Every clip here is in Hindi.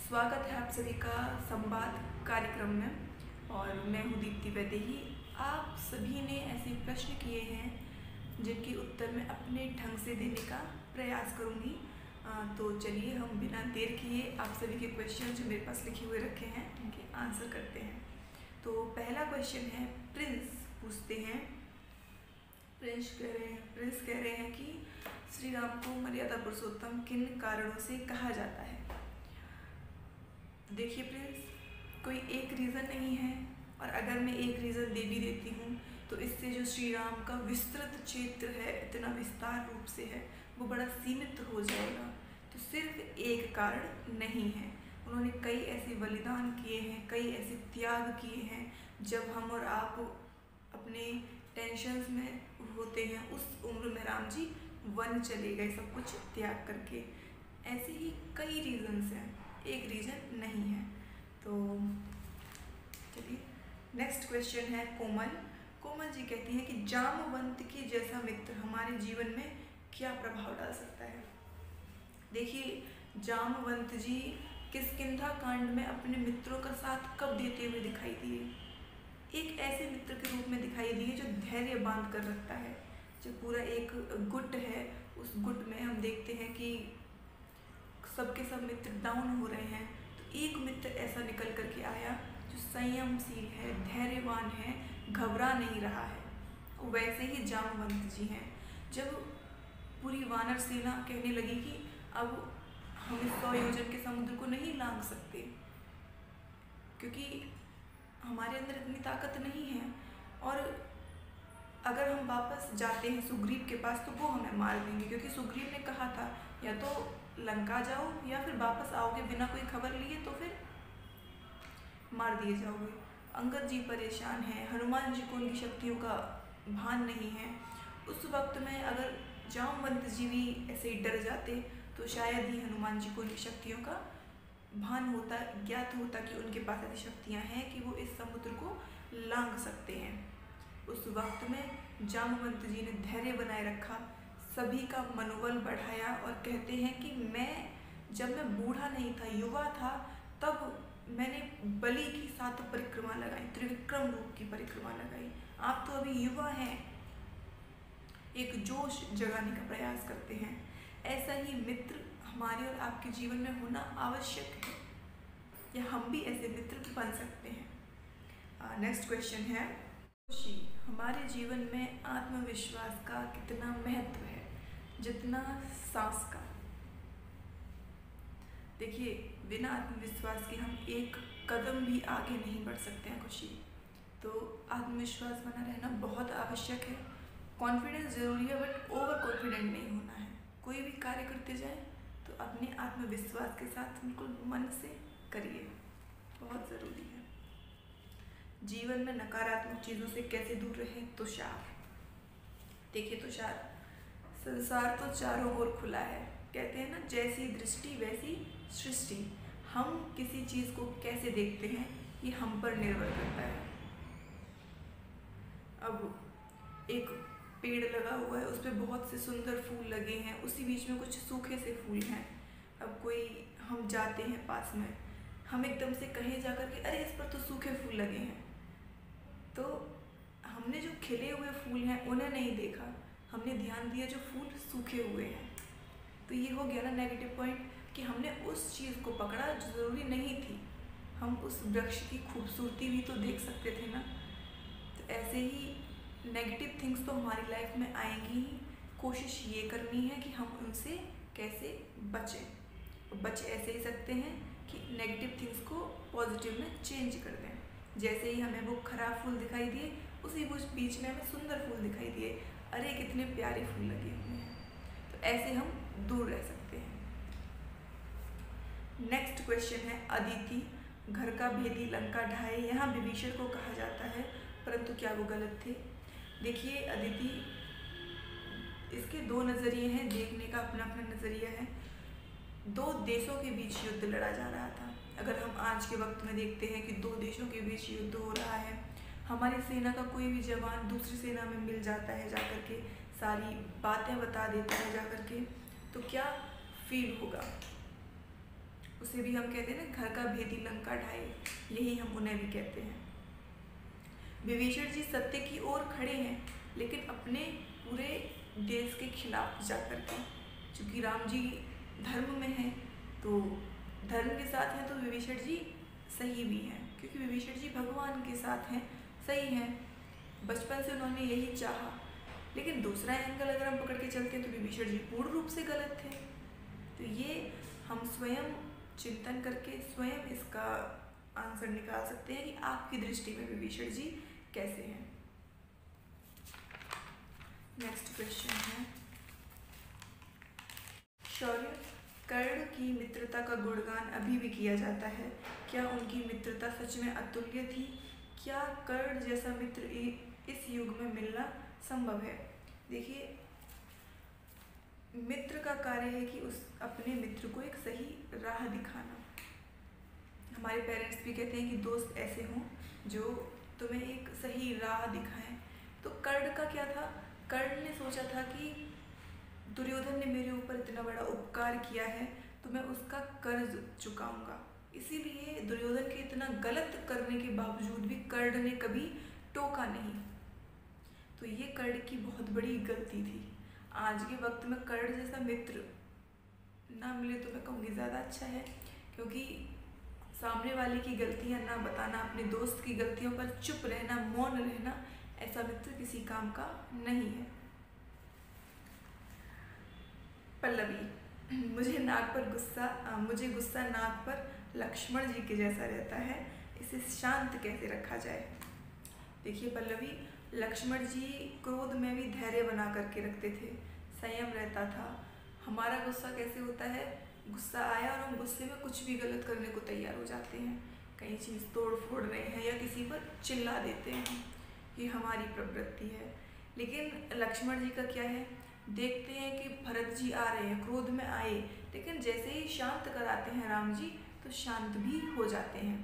स्वागत है आप सभी का संवाद कार्यक्रम में। और मैं हूँ दीप्ति वैदेही। आप सभी ने ऐसे प्रश्न किए हैं जिनके उत्तर मैं अपने ढंग से देने का प्रयास करूँगी। तो चलिए हम बिना देर किए आप सभी के क्वेश्चन जो मेरे पास लिखे हुए रखे हैं उनके आंसर करते हैं। तो पहला क्वेश्चन है, प्रिंस पूछते हैं। प्रिंस कह रहे हैं कि श्री राम को मर्यादा पुरुषोत्तम किन कारणों से कहा जाता है। देखिए प्रिंस, कोई एक रीज़न नहीं है, और अगर मैं एक रीज़न दे भी देती हूँ तो इससे जो श्री राम का विस्तृत क्षेत्र है, इतना विस्तार रूप से है, वो बड़ा सीमित हो जाएगा। तो सिर्फ एक कारण नहीं है, उन्होंने कई ऐसे बलिदान किए हैं, कई ऐसे त्याग किए हैं। जब हम और आप अपने टेंशन्स में होते हैं, उस उम्र में राम जी वन चले गए सब कुछ त्याग करके। ऐसे ही कई रीजंस हैं, एक रीजन नहीं है। तो चलिए नेक्स्ट क्वेश्चन है कोमल जी कहती हैं कि जामवंत के जैसा मित्र हमारे जीवन में क्या प्रभाव डाल सकता है। देखिए, जामवंत जी किष्किंधा कांड में अपने मित्रों का साथ कब देते हुए दिखाई दिए? एक ऐसे मित्र के रूप में दिखाई दिए जो धैर्य बांध कर रखता है। जब पूरा एक गुट है, उस गुट में हम देखते हैं कि सबके सब मित्र डाउन हो रहे हैं, तो एक मित्र ऐसा निकल करके आया जो संयमशील है, धैर्यवान है, घबरा नहीं रहा है। वैसे ही जामवंत जी हैं। जब पूरी वानर सेना कहने लगी कि अब हम इस 100 योजन के समुद्र को नहीं लांघ सकते क्योंकि हमारे अंदर इतनी ताकत नहीं है, और अगर हम वापस जाते हैं सुग्रीव के पास तो वो हमें मार देंगे, क्योंकि सुग्रीव ने कहा था या तो लंका जाओ या फिर वापस आओगे बिना कोई खबर लिए तो फिर मार दिए जाओगे। अंगद जी परेशान हैं, हनुमान जी को उनकी शक्तियों का भान नहीं है। उस वक्त में अगर जामवंत जी भी ऐसे ही डर जाते तो शायद ही हनुमान जी को उनकी शक्तियों का भान होता, ज्ञात होता कि उनके पास ऐसी शक्तियाँ हैं कि वो इस समुद्र को लांघ सकते हैं। उस वक्त में जामवंत जी ने धैर्य बनाए रखा, सभी का मनोबल बढ़ाया, और कहते हैं कि जब मैं बूढ़ा नहीं था, युवा था, तब मैंने बलि की 7 परिक्रमा लगाई, त्रिविक्रम रूप की परिक्रमा लगाई। आप तो अभी युवा हैं, एक जोश जगाने का प्रयास करते हैं। ऐसा ही मित्र हमारे और आपके जीवन में होना आवश्यक है, या हम भी ऐसे मित्र बन सकते हैं। नेक्स्ट क्वेश्चन है, खुशी हमारे जीवन में आत्मविश्वास का कितना महत्व है जितना सांस का। देखिए, बिना आत्मविश्वास के हम एक कदम भी आगे नहीं बढ़ सकते हैं खुशी। तो आत्मविश्वास बना रहना बहुत आवश्यक है। कॉन्फिडेंस ज़रूरी है, बट ओवर कॉन्फिडेंट नहीं होना है। कोई भी कार्य करते जाए तो अपने आत्मविश्वास के साथ बिल्कुल मन से करिए, बहुत ज़रूरी है। जीवन में नकारात्मक चीज़ों से कैसे दूर रहें? तुषार, देखिए तुषार, संसार तो चारों ओर खुला है। कहते हैं ना, जैसी दृष्टि वैसी सृष्टि। हम किसी चीज़ को कैसे देखते हैं ये हम पर निर्भर करता है। अब एक पेड़ लगा हुआ है, उस पर बहुत से सुंदर फूल लगे हैं, उसी बीच में कुछ सूखे से फूल हैं। अब हम जाते हैं पास में, हम एकदम से कहे जाकर के अरे इस पर तो सूखे फूल लगे हैं, तो हमने जो खिले हुए फूल हैं उन्हें नहीं देखा, हमने ध्यान दिया जो फूल सूखे हुए हैं। तो ये हो गया ना नेगेटिव पॉइंट, कि हमने उस चीज़ को पकड़ा जो ज़रूरी नहीं थी। हम उस वृक्ष की खूबसूरती भी तो देख सकते थे ना। तो ऐसे ही नेगेटिव थिंग्स तो हमारी लाइफ में आएंगी ही। कोशिश ये करनी है कि हम उनसे कैसे बचें। बच ऐसे ही सकते हैं कि नेगेटिव थिंग्स को पॉजिटिव में चेंज कर दें। जैसे ही हमें वो खराब फूल दिखाई दिए, उसी बीच में हमें सुंदर फूल दिखाई दिए, अरे कितने प्यारे फूल लगे हुए हैं। तो ऐसे हम दूर रह सकते हैं। नेक्स्ट क्वेश्चन है, अदिति, घर का भेदी लंका ढाए, यहाँ विभीषण को कहा जाता है, परंतु क्या वो गलत थे? देखिए अदिति, इसके 2 नज़रिए हैं, देखने का अपना अपना नज़रिया है। 2 देशों के बीच युद्ध लड़ा जा रहा था। अगर हम आज के वक्त में देखते हैं कि 2 देशों के बीच युद्ध हो रहा है, हमारी सेना का कोई भी जवान दूसरी सेना में मिल जाता है, जाकर के सारी बातें बता देता है जाकर के, तो क्या फील होगा? उसे भी हम कहते हैं ना, घर का भेदी लंका ढाए, यही हम उन्हें भी कहते हैं। विभीषण जी सत्य की ओर खड़े हैं, लेकिन अपने पूरे देश के खिलाफ जाकर के। चूँकि राम जी धर्म में हैं, तो धर्म के साथ हैं, तो विभीषण जी सही भी हैं, क्योंकि विभीषण जी भगवान के साथ हैं, सही हैं। बचपन से उन्होंने यही चाहा। लेकिन दूसरा एंगल अगर हम पकड़ के चलते हैं तो विभीषण जी पूर्ण रूप से गलत थे। तो ये हम स्वयं चिंतन करके स्वयं इसका आंसर निकाल सकते हैं कि आपकी दृष्टि में विभीषण जी कैसे हैं। नेक्स्ट क्वेश्चन है, शौर्य कर्ण की मित्रता का गुणगान अभी भी किया जाता है। क्या उनकी मित्रता सच में अतुल्य थी? क्या कर्ण जैसा मित्र इस युग में मिलना संभव है? देखिए, मित्र का कार्य है कि उस अपने मित्र को एक सही राह दिखाना। हमारे पेरेंट्स भी कहते हैं कि दोस्त ऐसे हों जो तुम्हें एक सही राह दिखाएं। तो कर्ण का क्या था? कर्ण ने सोचा था कि दुर्योधन ने मेरे ऊपर इतना बड़ा उपकार किया है, तो मैं उसका कर्ज चुकाऊंगा। इसीलिए दुर्योधन के इतना गलत करने के बावजूद भी कर्ण ने कभी टोका नहीं। तो ये कर्ण की बहुत बड़ी गलती थी। आज के वक्त में कर्ण जैसा मित्र ना मिले तो मैं कहूँगी ज़्यादा अच्छा है, क्योंकि सामने वाले की गलतियाँ ना बताना, अपने दोस्त की गलतियों पर चुप रहना, मौन रहना, ऐसा मित्र किसी काम का नहीं है। पल्लवी, मुझे गुस्सा नाक पर लक्ष्मण जी के जैसा रहता है, इसे शांत कैसे रखा जाए? देखिए पल्लवी, लक्ष्मण जी क्रोध में भी धैर्य बना करके रखते थे, संयम रहता था। हमारा गुस्सा कैसे होता है? गुस्सा आया और हम गुस्से में कुछ भी गलत करने को तैयार हो जाते हैं, कहीं चीज़ तोड़ फोड़ रहे हैं या किसी पर चिल्ला देते हैं, ये हमारी प्रवृत्ति है। लेकिन लक्ष्मण जी का क्या है? देखते हैं कि भरत जी आ रहे हैं, क्रोध में आए, लेकिन जैसे ही शांत कराते हैं राम जी तो शांत भी हो जाते हैं।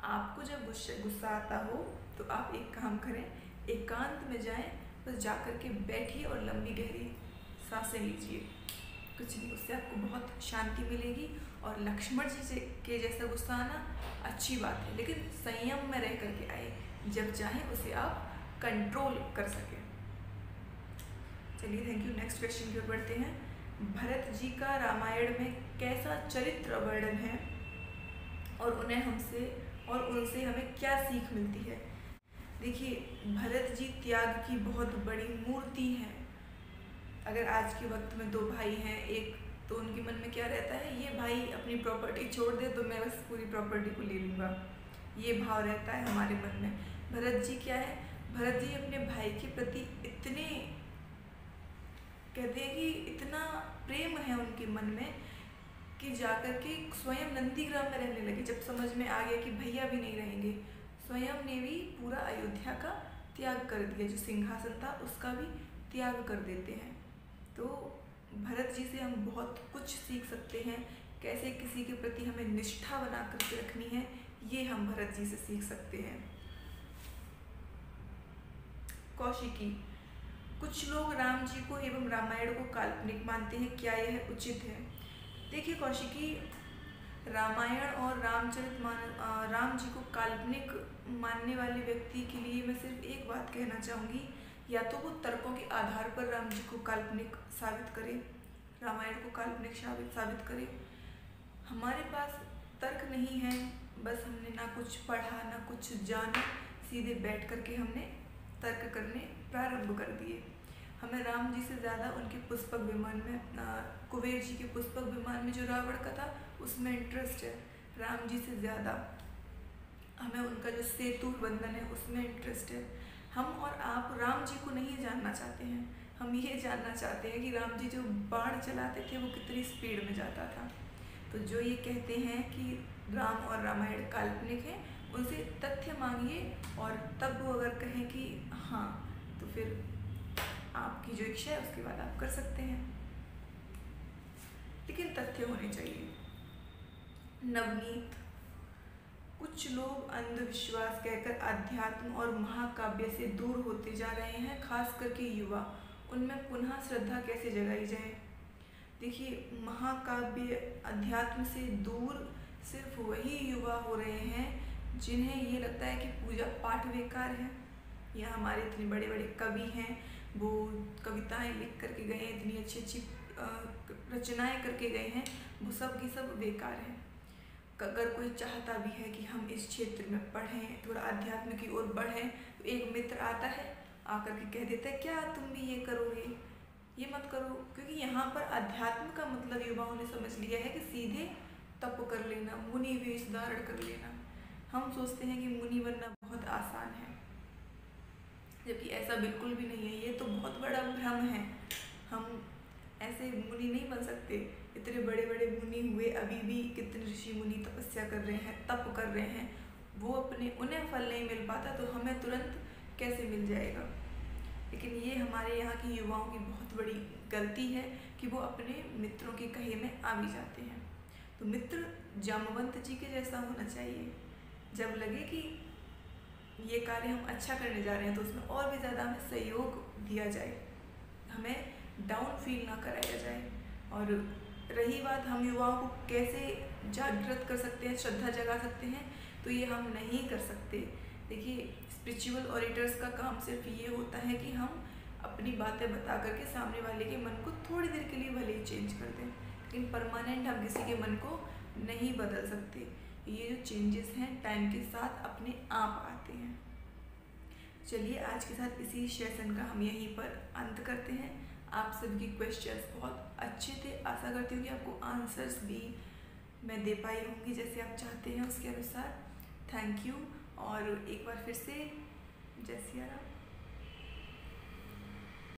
आपको जब गुस्सा आता हो तो आप एक काम करें, एकांत में जाएं, बस जाकर के बैठिए और लंबी गहरी सांसें लीजिए, कुछ नहीं, उससे आपको बहुत शांति मिलेगी। और लक्ष्मण जी के जैसा गुस्सा आना अच्छी बात है, लेकिन संयम में रह करके आए, जब चाहें उसे आप कंट्रोल कर सकें। चलिए, थैंक यू। नेक्स्ट क्वेश्चन की ओर बढ़ते हैं। भरत जी का रामायण में कैसा चरित्र वर्णन है और उनसे हमें क्या सीख मिलती है? देखिए, भरत जी त्याग की बहुत बड़ी मूर्ति हैं। अगर आज के वक्त में दो भाई हैं, एक तो उनके मन में क्या रहता है, ये भाई अपनी प्रॉपर्टी छोड़ दे तो मैं बस पूरी प्रॉपर्टी को ले लूँगा, ये भाव रहता है हमारे मन में। भरत जी क्या है? भरत जी अपने भाई के प्रति इतने, कहते हैं कि इतना प्रेम है उनके मन में कि जाकर के स्वयं नंदीग्राम में रहने लगे। जब समझ में आ गया कि भैया भी नहीं रहेंगे, स्वयं ने भी पूरा अयोध्या का त्याग कर दिया, जो सिंहासन था उसका भी त्याग कर देते हैं। तो भरत जी से हम बहुत कुछ सीख सकते हैं, कैसे किसी के प्रति हमें निष्ठा बना करके रखनी है, ये हम भरत जी से सीख सकते हैं। कौशिकी, कुछ लोग राम जी को एवं रामायण को काल्पनिक मानते हैं, क्या यह उचित है? देखिए कौशिकी, रामायण और राम जी को काल्पनिक मानने वाले व्यक्ति के लिए मैं सिर्फ एक बात कहना चाहूँगी, या तो वो तर्कों के आधार पर राम जी को काल्पनिक साबित करे, रामायण को काल्पनिक साबित करे। हमारे पास तर्क नहीं है, बस हमने ना कुछ पढ़ा ना कुछ जाना, सीधे बैठ करके हमने तर्क करने प्रारंभ कर दिए। हमें राम जी से ज़्यादा उनके पुष्पक विमान में, कुबेर जी के पुष्पक विमान में जो रावण का था उसमें इंटरेस्ट है। राम जी से ज़्यादा हमें उनका जो सेतु बंधन है उसमें इंटरेस्ट है। हम और आप राम जी को नहीं जानना चाहते हैं, हम ये जानना चाहते हैं कि राम जी जो बाण चलाते थे वो कितनी स्पीड में जाता था। तो जो ये कहते हैं कि राम और रामायण काल्पनिक है, उनसे तथ्य मांगिए और तब वो अगर कहें कि हाँ, तो फिर आपकी जो इच्छा है उसके बाद आप कर सकते हैं, लेकिन तथ्य होने चाहिए। नवनीत, कुछ लोग अंधविश्वास कहकर अध्यात्म और महाकाव्य से दूर होते जा रहे हैं, खास करके युवा, उनमें पुनः श्रद्धा कैसे जगाई जाए? देखिए, महाकाव्य अध्यात्म से दूर सिर्फ वही युवा हो रहे हैं जिन्हें ये लगता है कि पूजा पाठ बेकार है, या हमारे इतने बड़े बड़े कवि हैं, वो कविताएं लिख करके गए हैं, इतनी अच्छी अच्छी रचनाएं करके गए हैं, वो सब की सब बेकार है। अगर कोई चाहता भी है कि हम इस क्षेत्र में पढ़ें, थोड़ा अध्यात्म की ओर बढ़ें, तो एक मित्र आता है, आकर के कह देता है क्या तुम भी ये करोगे, ये मत करो। क्योंकि यहाँ पर अध्यात्म का मतलब युवाओं ने समझ लिया है कि सीधे तप कर लेना, मुनि वेश धारण कर लेना। हम सोचते हैं कि मुनि बनना बहुत आसान है, जबकि ऐसा बिल्कुल भी नहीं है। ये तो बहुत बड़ा भ्रम है। हम ऐसे मुनि नहीं बन सकते। इतने बड़े बड़े मुनि हुए, अभी भी कितने ऋषि मुनि तपस्या कर रहे हैं, तप कर रहे हैं, वो उन्हें फल नहीं मिल पाता, तो हमें तुरंत कैसे मिल जाएगा। लेकिन ये हमारे यहाँ के युवाओं की बहुत बड़ी गलती है कि वो अपने मित्रों के कहे में आ भी जाते हैं। तो मित्र जामवंत जी के जैसा होना चाहिए। जब लगे कि ये कार्य हम अच्छा करने जा रहे हैं, तो उसमें और भी ज़्यादा हमें सहयोग दिया जाए, हमें डाउन फील ना कराया जाए। और रही बात हम युवाओं को कैसे जागृत कर सकते हैं, श्रद्धा जगा सकते हैं, तो ये हम नहीं कर सकते। देखिए, स्पिरिचुअल ऑरेटर्स का काम सिर्फ ये होता है कि हम अपनी बातें बता करके सामने वाले के मन को थोड़ी देर के लिए भले ही चेंज कर दें, लेकिन परमानेंट हम किसी के मन को नहीं बदल सकते। ये जो चेंजेस हैं टाइम के साथ अपने आप आते हैं। चलिए, आज के साथ इसी सेशन का हम यहीं पर अंत करते हैं। आप सभी के क्वेश्चंस बहुत अच्छे थे। आशा करती हूँ कि आपको आंसर्स भी मैं दे पाई होंगी जैसे आप चाहते हैं उसके अनुसार। Thank you. और एक बार फिर से जय सिया राम।